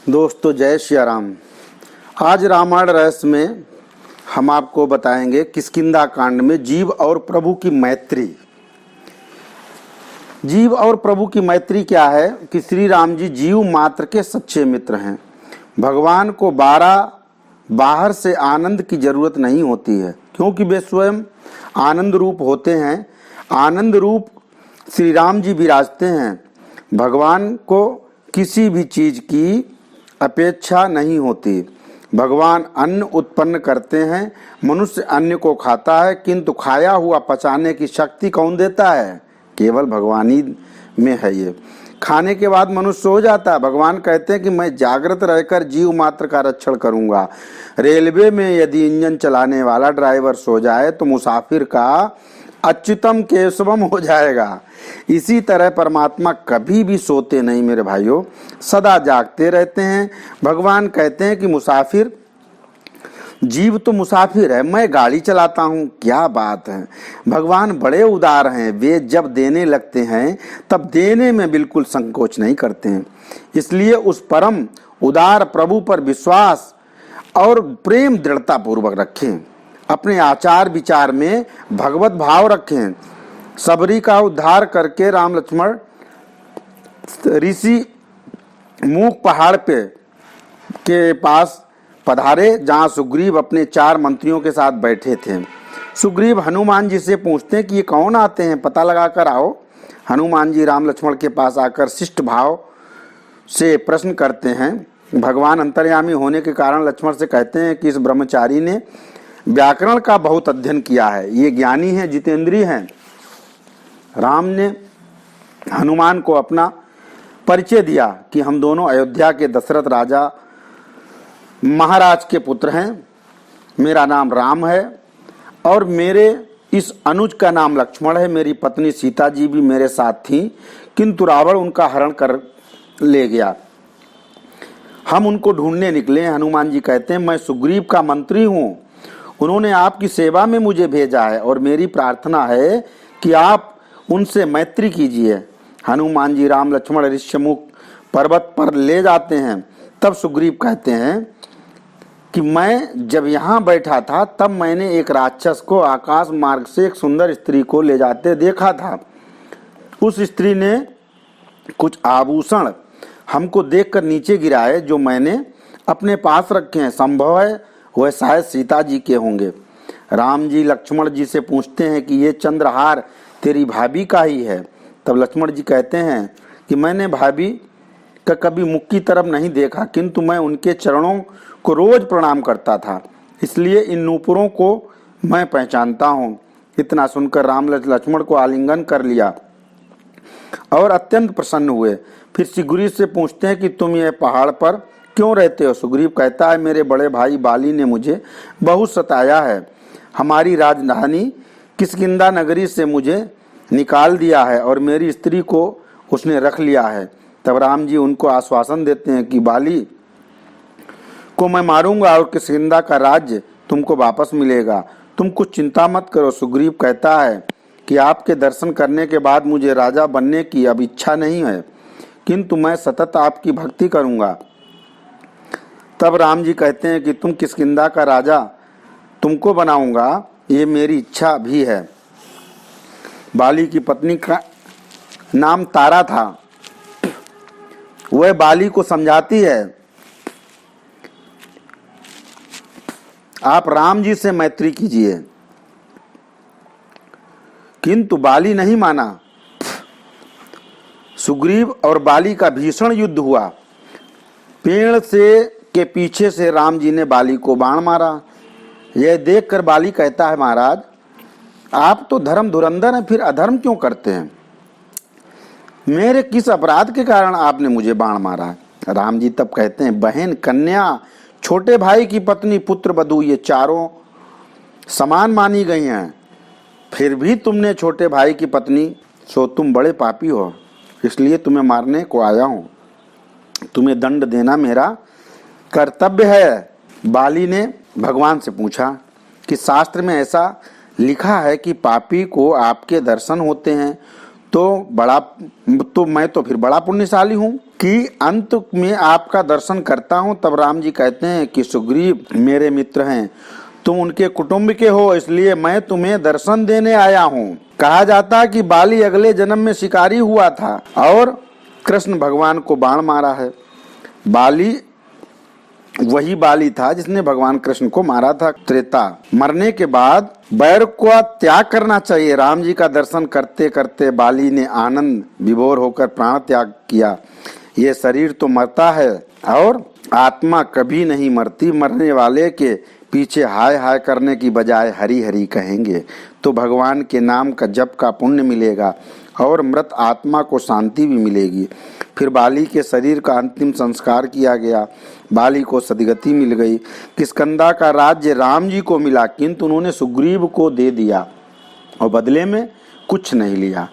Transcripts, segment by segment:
दोस्तों जय श्री राम। आज रामायण रहस्य में हम आपको बताएंगे किष्किंधा कांड में जीव और प्रभु की मैत्री। जीव और प्रभु की मैत्री क्या है कि श्री राम जी जीव मात्र के सच्चे मित्र हैं। भगवान को बाहर से आनंद की जरूरत नहीं होती है, क्योंकि वे स्वयं आनंद रूप होते हैं। आनंद रूप श्री राम जी विराजते हैं। भगवान को किसी भी चीज की अपेक्षा नहीं होती। भगवान अन्न उत्पन्न करते हैं, मनुष्य अन्न को खाता है, किंतु खाया हुआ पचाने की शक्ति कौन देता है? केवल भगवान ही में है ये। खाने के बाद मनुष्य सो जाता है। भगवान कहते हैं कि मैं जागृत रहकर जीव मात्र का रक्षण करूंगा। रेलवे में यदि इंजन चलाने वाला ड्राइवर सो जाए तो मुसाफिर का अच्युतम केशवम हो जाएगा। इसी तरह परमात्मा कभी भी सोते नहीं मेरे भाइयों, सदा जागते रहते हैं। भगवान कहते हैं कि मुसाफिर, जीव तो मुसाफिर है, मैं गाड़ी चलाता हूँ। क्या बात है! भगवान बड़े उदार हैं। वे जब देने लगते हैं तब देने में बिल्कुल संकोच नहीं करते हैं। इसलिए उस परम उदार प्रभु पर विश्वास और प्रेम दृढ़ता पूर्वक रखें। अपने आचार विचार में भगवत भाव रखें। सबरी का उद्धार करके राम लक्ष्मण ऋषि मूक पहाड़ के पास पधारे, जहां सुग्रीव अपने 4 मंत्रियों के साथ बैठे थे। सुग्रीव हनुमान जी से पूछते हैं कि ये कौन आते हैं, पता लगा कर आओ। हनुमान जी राम लक्ष्मण के पास आकर शिष्ट भाव से प्रश्न करते हैं। भगवान अंतर्यामी होने के कारण लक्ष्मण से कहते हैं कि इस ब्रह्मचारी ने व्याकरण का बहुत अध्ययन किया है, ये ज्ञानी है, जितेंद्रिय हैं। राम ने हनुमान को अपना परिचय दिया कि हम दोनों अयोध्या के दशरथ राजा महाराज के पुत्र हैं। मेरा नाम राम है और मेरे इस अनुज का नाम लक्ष्मण है। मेरी पत्नी सीता जी भी मेरे साथ थी, किंतु रावण उनका हरण कर ले गया। हम उनको ढूंढने निकले। हनुमान जी कहते हैं मैं सुग्रीव का मंत्री हूँ, उन्होंने आपकी सेवा में मुझे भेजा है और मेरी प्रार्थना है कि आप उनसे मैत्री कीजिए। हनुमान जी राम लक्ष्मण ऋष्यमुख पर्वत पर ले जाते हैं। तब सुग्रीव कहते हैं कि मैं जब यहाँ बैठा था तब मैंने एक राक्षस को आकाश मार्ग से एक सुंदर स्त्री को ले जाते देखा था। उस स्त्री ने कुछ आभूषण हमको देखकर नीचे गिराए, जो मैंने अपने पास रखे हैं। संभव है वह शायद सीता जी के होंगे। राम जी लक्ष्मण जी से पूछते हैं कि ये चंद्रहार तेरी भाभी का ही है। तब लक्ष्मण जी कहते हैं कि मैंने भाभी का कभी मुख की तरफ नहीं देखा, किंतु मैं उनके चरणों को रोज प्रणाम करता था, इसलिए इन नूपुरों को मैं पहचानता हूँ। इतना सुनकर राम लक्ष्मण को आलिंगन कर लिया और अत्यंत प्रसन्न हुए। फिर सुग्रीव से पूछते हैं कि तुम ये पहाड़ पर क्यों रहते हो? सुग्रीव कहता है मेरे बड़े भाई बाली ने मुझे बहुत सताया है। हमारी राजधानी किष्किंधा नगरी से मुझे निकाल दिया है और मेरी स्त्री को उसने रख लिया है। तब राम जी उनको आश्वासन देते हैं कि बाली को मैं मारूंगा और किष्किंधा का राज्य तुमको वापस मिलेगा। तुम कुछ चिंता मत करो। सुग्रीव कहता है कि आपके दर्शन करने के बाद मुझे राजा बनने की अब इच्छा नहीं है, किंतु मैं सतत आपकी भक्ति करूंगा। तब राम जी कहते हैं कि तुम किष्किंधा का राजा तुमको बनाऊंगा, ये मेरी इच्छा भी है। बाली की पत्नी का नाम तारा था। वह बाली को समझाती है आप राम जी से मैत्री कीजिए, किंतु बाली नहीं माना। सुग्रीव और बाली का भीषण युद्ध हुआ। पेड़ के पीछे से राम जी ने बाली को बाण मारा। यह देखकर बाली कहता है महाराज आप तो धर्म धुरंधर हैं, फिर अधर्म क्यों करते हैं? मेरे किस अपराध के कारण आपने मुझे बाण मारा? राम जी तब कहते हैं बहन, कन्या, छोटे भाई की पत्नी, पुत्र वधू, ये चारों समान मानी गई हैं। फिर भी तुमने छोटे भाई की पत्नी, सो तुम बड़े पापी हो, इसलिए तुम्हें मारने को आया हूं। तुम्हें दंड देना मेरा कर्तव्य है। बाली ने भगवान से पूछा कि शास्त्र में ऐसा लिखा है कि पापी को आपके दर्शन होते हैं, तो मैं तो फिर बड़ा पुण्यशाली हूँ, कि अंत में आपका दर्शन करता हूँ। तब राम जी कहते हैं कि सुग्रीव मेरे मित्र हैं, तुम उनके कुटुंब के हो, इसलिए मैं तुम्हें दर्शन देने आया हूँ। कहा जाता है कि बाली अगले जन्म में शिकारी हुआ था और कृष्ण भगवान को बाण मारा है। बाली वही बाली था जिसने भगवान कृष्ण को मारा था। त्रेता मरने के बाद बैर को त्याग करना चाहिए। राम जी का दर्शन करते करते बाली ने आनंद विभोर होकर प्राण त्याग किया। ये शरीर तो मरता है और आत्मा कभी नहीं मरती। मरने वाले के पीछे हाय हाय करने की बजाय हरि हरि कहेंगे तो भगवान के नाम का जप का पुण्य मिलेगा और मृत आत्मा को शांति भी मिलेगी। फिर बाली के शरीर का अंतिम संस्कार किया गया। बाली को सदगति मिल गई। किष्किंधा का राज्य राम जी को मिला, किंतु उन्होंने सुग्रीव को दे दिया और बदले में कुछ नहीं लिया।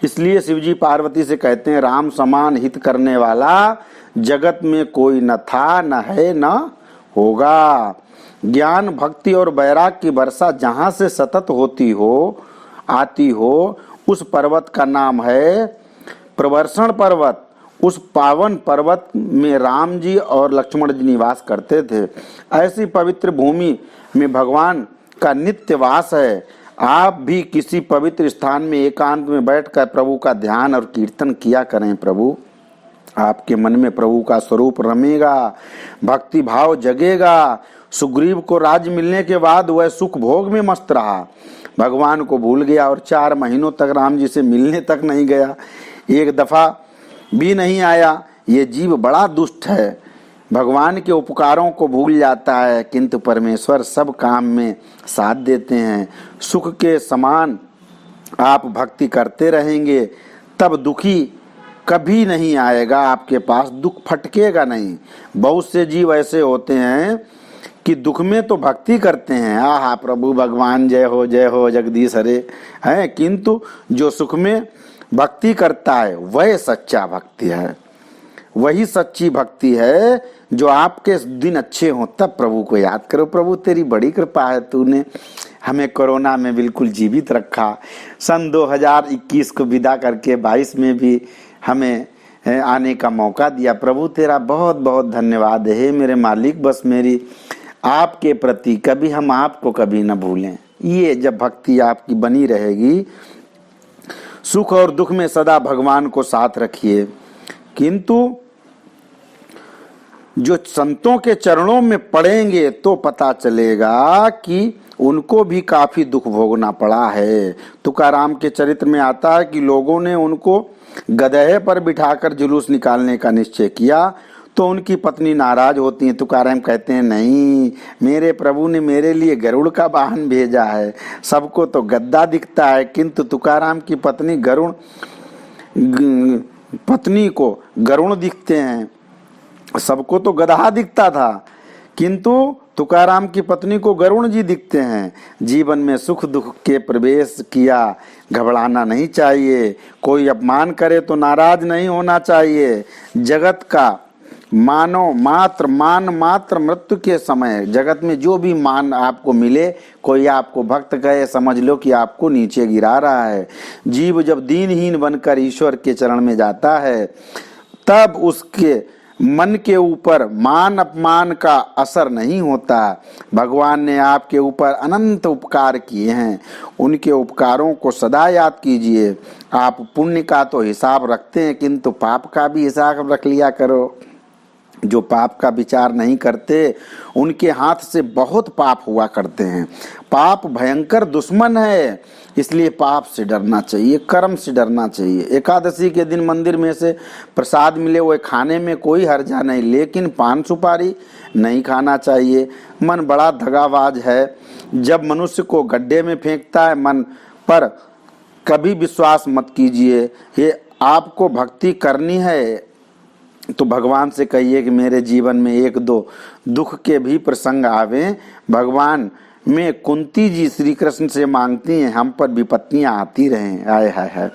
इसलिए शिवजी पार्वती से कहते हैं, राम समान हित करने वाला जगत में कोई न था, न है, न होगा। ज्ञान भक्ति और वैराग की वर्षा जहां से सतत होती हो, आती हो, उस पर्वत का नाम है प्रवर्षण पर्वत। उस पावन पर्वत में राम जी और लक्ष्मण जी निवास करते थे। ऐसी पवित्र भूमि में भगवान का नित्य वास है। आप भी किसी पवित्र स्थान में एकांत में बैठकर प्रभु का ध्यान और कीर्तन किया करें। प्रभु आपके मन में प्रभु का स्वरूप रमेगा, भक्ति भाव जगेगा। सुग्रीव को राज्य मिलने के बाद वह सुख भोग में मस्त रहा, भगवान को भूल गया और 4 महीनों तक राम जी से मिलने तक नहीं गया, एक दफा भी नहीं आया। ये जीव बड़ा दुष्ट है, भगवान के उपकारों को भूल जाता है, किंतु परमेश्वर सब काम में साथ देते हैं। सुख के समान आप भक्ति करते रहेंगे तब दुखी कभी नहीं आएगा आपके पास, दुख फटकेगा नहीं। बहुत से जीव ऐसे होते हैं कि दुख में तो भक्ति करते हैं, आहा प्रभु भगवान जय हो जगदीश हरे है, किंतु जो सुख में भक्ति करता है वह सच्चा भक्ति है। वही सच्ची भक्ति है जो आपके दिन अच्छे हों तब प्रभु को याद करो। प्रभु तेरी बड़ी कृपा है, तूने हमें कोरोना में बिल्कुल जीवित रखा, सन 2021 को विदा करके 22 में भी हमें आने का मौका दिया। प्रभु तेरा बहुत बहुत धन्यवाद है मेरे मालिक। बस मेरी आपके प्रति कभी हम आपको कभी न भूलें। ये जब भक्ति आपकी बनी रहेगी, सुख और दुख में सदा भगवान को साथ रखिए। किंतु जो संतों के चरणों में पड़ेंगे तो पता चलेगा कि उनको भी काफी दुख भोगना पड़ा है। तुकाराम के चरित्र में आता है कि लोगों ने उनको गधे पर बिठाकर जुलूस निकालने का निश्चय किया तो उनकी पत्नी नाराज होती है। तुकाराम कहते हैं, नहीं, मेरे प्रभु ने मेरे लिए गरुड़ का वाहन भेजा है। सबको तो गद्दा दिखता है, किंतु तुकाराम की पत्नी को गरुड़ दिखते हैं। सबको तो गधा दिखता था, किंतु तुकाराम की पत्नी को गरुड़ जी दिखते हैं। जीवन में सुख दुख के प्रवेश किया, घबराना नहीं चाहिए। कोई अपमान करे तो नाराज नहीं होना चाहिए। जगत का मान मात्र मृत्यु के समय जगत में जो भी मान आपको मिले, कोई आपको भक्त कहे, समझ लो कि आपको नीचे गिरा रहा है। जीव जब दीनहीन बनकर ईश्वर के चरण में जाता है तब उसके मन के ऊपर मान अपमान का असर नहीं होता। भगवान ने आपके ऊपर अनंत उपकार किए हैं, उनके उपकारों को सदा याद कीजिए। आप पुण्य का तो हिसाब रखते हैं, किंतु पाप का भी हिसाब रख लिया करो। जो पाप का विचार नहीं करते उनके हाथ से बहुत पाप हुआ करते हैं। पाप भयंकर दुश्मन है, इसलिए पाप से डरना चाहिए, कर्म से डरना चाहिए। एकादशी के दिन मंदिर में से प्रसाद मिले वो खाने में कोई हर्जा नहीं, लेकिन पान सुपारी नहीं खाना चाहिए। मन बड़ा दगाबाज है, जब मनुष्य को गड्ढे में फेंकता है मन पर कभी विश्वास मत कीजिए। ये आपको भक्ति करनी है तो भगवान से कहिए कि मेरे जीवन में 1-2 दुख के भी प्रसंग आवे। भगवान में कुंती जी श्री कृष्ण से मांगती हैं हम पर विपत्तियां आती रहें, आए है,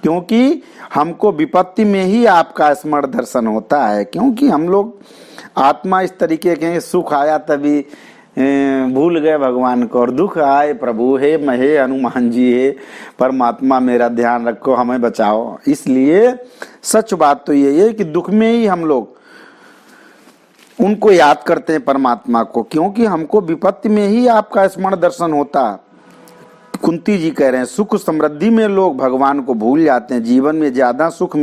क्योंकि हमको विपत्ति में ही आपका स्मरण दर्शन होता है। क्योंकि हम लोग आत्मा इस तरीके के सुख आया तभी भूल गए भगवान को, और दुख आए प्रभु हे महे हनुमान जी हे परमात्मा मेरा ध्यान रखो, हमें बचाओ। इसलिए सच बात तो यही है कि दुख में ही हम लोग उनको याद करते हैं परमात्मा को, क्योंकि हमको विपत्ति में ही आपका स्मरण दर्शन होता। कुंती जी कह रहे हैं सुख समृद्धि में लोग भगवान को भूल जाते हैं। जीवन में ज्यादा सुख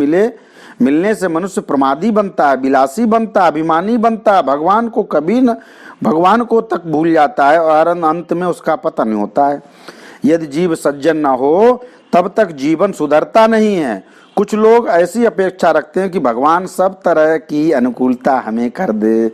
मिलने से मनुष्य प्रमादी बनता है, विलासी बनता है, अभिमानी बनता है, भगवान को तक भूल जाता है और अंत में उसका पतन होता है। यदि जीव सज्जन न हो तब तक जीवन सुधरता नहीं है। कुछ लोग ऐसी अपेक्षा रखते हैं कि भगवान सब तरह की अनुकूलता हमें कर दे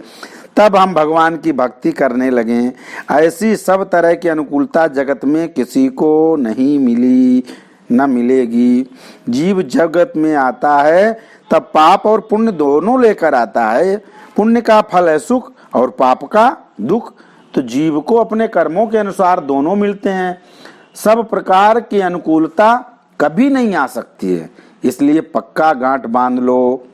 तब हम भगवान की भक्ति करने लगें। ऐसी सब तरह की अनुकूलता जगत में किसी को नहीं मिली, न मिलेगी। जीव जगत में आता है तब पाप और पुण्य दोनों लेकर आता है। पुण्य का फल है सुख और पाप का दुख, तो जीव को अपने कर्मों के अनुसार दोनों मिलते हैं। सब प्रकार की अनुकूलता कभी नहीं आ सकती है, इसलिए पक्का गांठ बांध लो।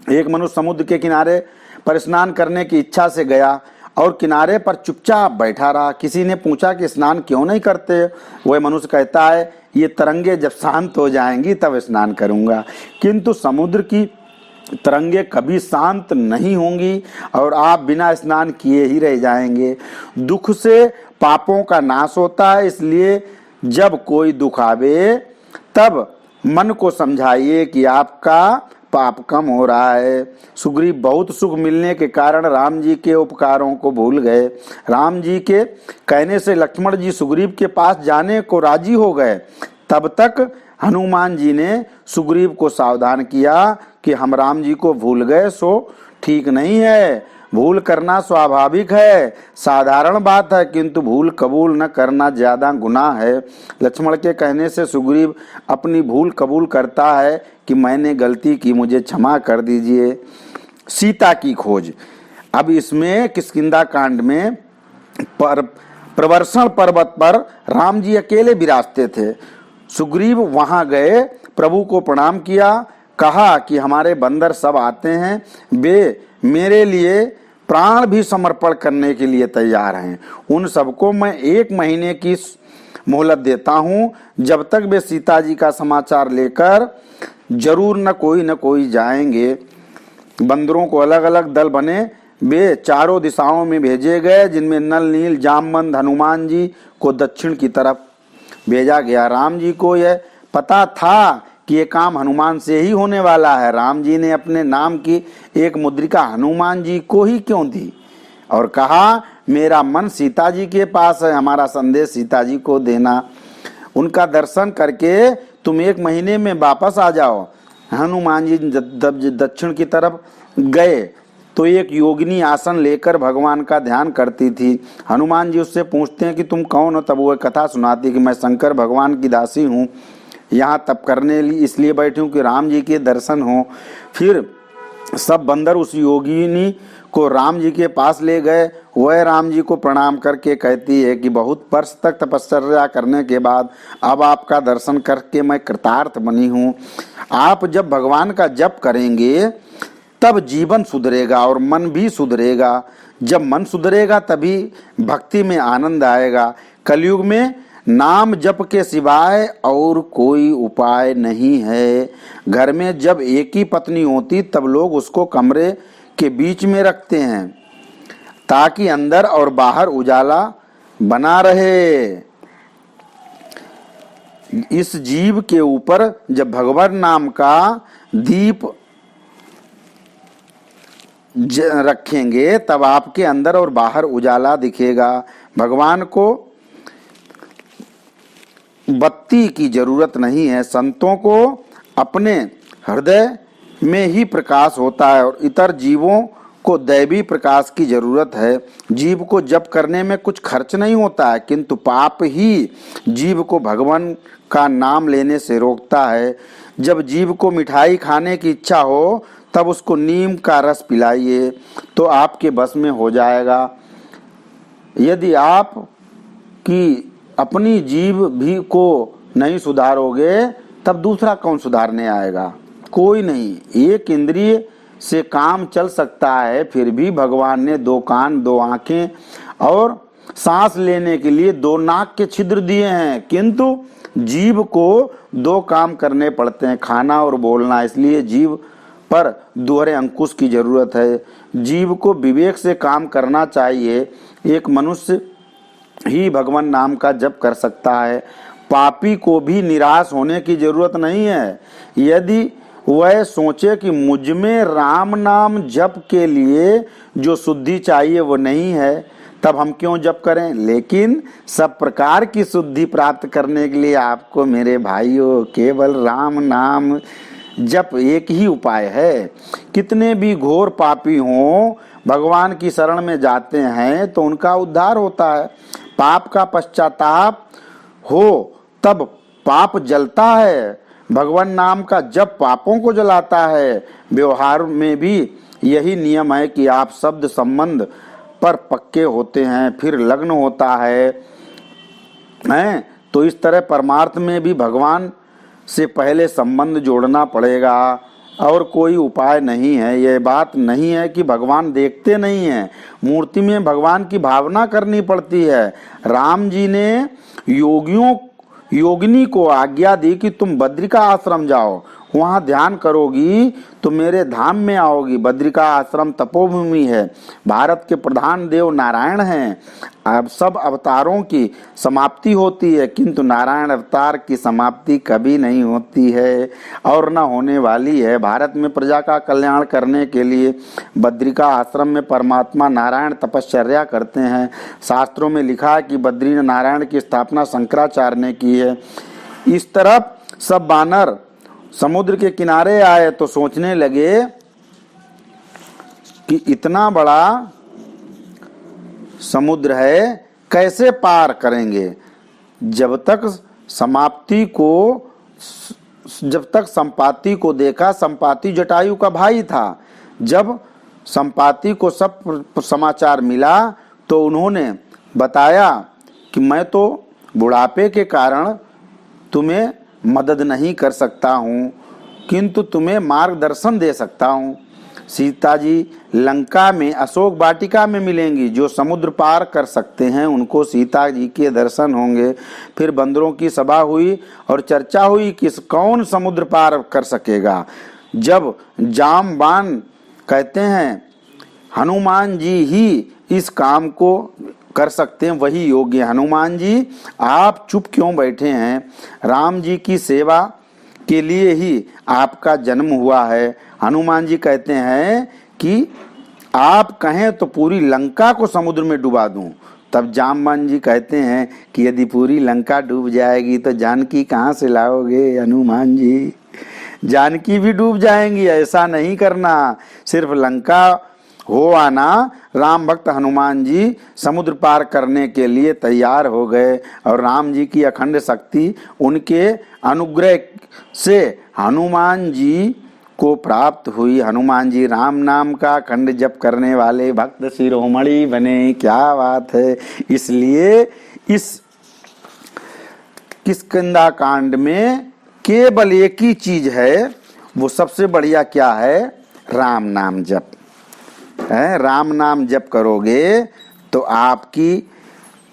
एक मनुष्य समुद्र के किनारे पर स्नान करने की इच्छा से गया और किनारे पर चुपचाप बैठा रहा। किसी ने पूछा कि स्नान क्यों नहीं करते? वह मनुष्य कहता है ये तरंगे जब शांत हो जाएंगी तब स्नान करूंगा। किंतु समुद्र की तरंगे कभी शांत नहीं होंगी और आप बिना स्नान किए ही रह जाएंगे। दुख से पापों का नाश होता है, इसलिए जब कोई दुख आवे तब मन को समझाइए कि आपका पाप कम हो रहा है। सुग्रीव बहुत सुख मिलने के कारण राम जी के उपकारों को भूल गए। राम जी के कहने से लक्ष्मण जी सुग्रीव के पास जाने को राजी हो गए। तब तक हनुमान जी ने सुग्रीव को सावधान किया कि हम राम जी को भूल गए सो ठीक नहीं है। भूल करना स्वाभाविक है, साधारण बात है, किंतु भूल कबूल न करना ज्यादा गुनाह है। लक्ष्मण के कहने से सुग्रीव अपनी भूल कबूल करता है कि मैंने गलती की, मुझे क्षमा कर दीजिए। सीता की खोज। अब इसमें किष्किंधा कांड में प्रवर्षण पर्वत पर राम जी अकेले विराजते थे। सुग्रीव वहां गए, प्रभु को प्रणाम किया, कहा कि हमारे बंदर सब आते हैं, वे मेरे लिए प्राण भी समर्पण करने के लिए तैयार हैं। उन सबको मैं 1 महीने की मोहलत देता हूं, जब तक वे सीता जी का समाचार लेकर जरूर न कोई जाएंगे। बंदरों को अलग अलग दल बने, वे चारों दिशाओं में भेजे गए, जिनमें नल नील जामवंत हनुमान जी को दक्षिण की तरफ भेजा गया। राम जी को यह पता था कि ये काम हनुमान से ही होने वाला है। राम जी ने अपने नाम की एक मुद्रिका हनुमान जी को ही क्यों दी और कहा मेरा मन सीता जी के पास है, हमारा संदेश सीता जी को देना। उनका दर्शन करके तुम 1 महीने में वापस आ जाओ। हनुमान जी दक्षिण की तरफ गए तो एक योगिनी आसन लेकर भगवान का ध्यान करती थी। हनुमान जी उससे पूछते हैं कि तुम कौन हो? तब वो कथा सुनाती कि मैं शंकर भगवान की दासी हूँ, यहाँ तप करने इसलिए बैठी हूँ कि राम जी के दर्शन हो। फिर सब बंदर उस योगिनी को राम जी के पास ले गए। वह राम जी को प्रणाम करके कहती है कि बहुत वर्ष तक तपस्या करने के बाद अब आपका दर्शन करके मैं कृतार्थ बनी हूँ। आप जब भगवान का जप करेंगे तब जीवन सुधरेगा और मन भी सुधरेगा। जब मन सुधरेगा तभी भक्ति में आनंद आएगा। कलयुग में नाम जप के सिवाय और कोई उपाय नहीं है। घर में जब एक ही पत्नी होती तब लोग उसको कमरे के बीच में रखते हैं ताकि अंदर और बाहर उजाला बना रहे। इस जीव के ऊपर जब भगवान नाम का दीप रखेंगे तब आपके अंदर और बाहर उजाला दिखेगा। भगवान को बत्ती की जरूरत नहीं है। संतों को अपने हृदय में ही प्रकाश होता है और इतर जीवों को दैवी प्रकाश की जरूरत है। जीव को जप करने में कुछ खर्च नहीं होता है, किंतु पाप ही जीव को भगवान का नाम लेने से रोकता है। जब जीव को मिठाई खाने की इच्छा हो तब उसको नीम का रस पिलाइए तो आपके बस में हो जाएगा। यदि आप की अपनी जीव भी को नहीं सुधारोगे तब दूसरा कौन सुधारने आएगा? कोई नहीं। एक इंद्रिय से काम चल सकता है, फिर भी भगवान ने 2 कान 2 आंखें और सांस लेने के लिए 2 नाक के छिद्र दिए हैं, किंतु जीभ को 2 काम करने पड़ते हैं, खाना और बोलना। इसलिए जीभ पर दोहरे अंकुश की जरूरत है। जीभ को विवेक से काम करना चाहिए। एक मनुष्य ही भगवान नाम का जप कर सकता है। पापी को भी निराश होने की जरूरत नहीं है। यदि वह सोचे कि मुझ में राम नाम जप के लिए जो शुद्धि चाहिए वो नहीं है, तब हम क्यों जप करें। लेकिन सब प्रकार की शुद्धि प्राप्त करने के लिए आपको मेरे भाइयों केवल राम नाम जप एक ही उपाय है। कितने भी घोर पापी हों, भगवान की शरण में जाते हैं तो उनका उद्धार होता है। पाप का पश्चाताप हो तब पाप जलता है। भगवान नाम का जप पापों को जलाता है। व्यवहार में भी यही नियम है कि आप शब्द संबंध पर पक्के होते हैं, फिर लग्न होता है। तो इस तरह परमार्थ में भी भगवान से पहले संबंध जोड़ना पड़ेगा, और कोई उपाय नहीं है। यह बात नहीं है कि भगवान देखते नहीं हैं, मूर्ति में भगवान की भावना करनी पड़ती है। राम जी ने योगिनी को आज्ञा दी कि तुम बद्रिका आश्रम जाओ, वहां ध्यान करोगी तो मेरे धाम में आओगी। बद्रिका आश्रम तपोभूमि है। भारत के प्रधान देव नारायण हैं। अब सब अवतारों की समाप्ति होती है, किंतु नारायण अवतार की समाप्ति कभी नहीं होती है और न होने वाली है। भारत में प्रजा का कल्याण करने के लिए बद्रिका आश्रम में परमात्मा नारायण तपश्चर्या करते हैं। शास्त्रों में लिखा है कि बद्री नारायण की स्थापना शंकराचार्य ने की है। इस तरफ सब बानर समुद्र के किनारे आए तो सोचने लगे कि इतना बड़ा समुद्र है, कैसे पार करेंगे। जब तक संपाति को देखा, संपाति जटायु का भाई था। जब संपाति को सब समाचार मिला तो उन्होंने बताया कि मैं तो बुढ़ापे के कारण तुम्हें मदद नहीं कर सकता हूँ, किंतु तुम्हें मार्गदर्शन दे सकता हूँ। सीता जी लंका में अशोक वाटिका में मिलेंगी। जो समुद्र पार कर सकते हैं उनको सीता जी के दर्शन होंगे। फिर बंदरों की सभा हुई और चर्चा हुई कि कौन समुद्र पार कर सकेगा। जब जामबान कहते हैं हनुमान जी ही इस काम को कर सकते हैं, वही योग्य। हनुमान जी आप चुप क्यों बैठे हैं। राम जी की सेवा के लिए ही आपका जन्म हुआ है। हनुमान जी कहते हैं कि आप कहें तो पूरी लंका को समुद्र में डुबा दूं। तब जामबान जी कहते हैं कि यदि पूरी लंका डूब जाएगी तो जानकी कहाँ से लाओगे हनुमान जी। जानकी भी डूब जाएंगी, ऐसा नहीं करना। सिर्फ लंका हो आना। राम भक्त हनुमान जी समुद्र पार करने के लिए तैयार हो गए और राम जी की अखंड शक्ति उनके अनुग्रह से हनुमान जी को प्राप्त हुई। हनुमान जी राम नाम का अखंड जप करने वाले भक्त शिरोमणि बने। क्या बात है। इसलिए इस किष्किंधा कांड में केवल एक ही चीज है, वो सबसे बढ़िया क्या है, राम नाम जप है। राम नाम जप करोगे तो आपकी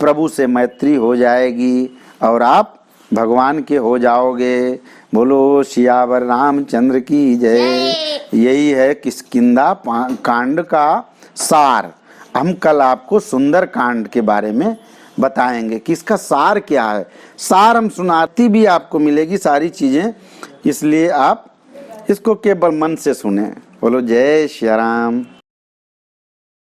प्रभु से मैत्री हो जाएगी और आप भगवान के हो जाओगे। बोलो सियावर रामचंद्र की जय। यही है किष्किंधा कांड का सार। हम कल आपको सुंदर कांड के बारे में बताएंगे कि इसका सार क्या है। सार हम सुनाती भी आपको मिलेगी सारी चीजें, इसलिए आप इसको केवल मन से सुने। बोलो जय श्री राम।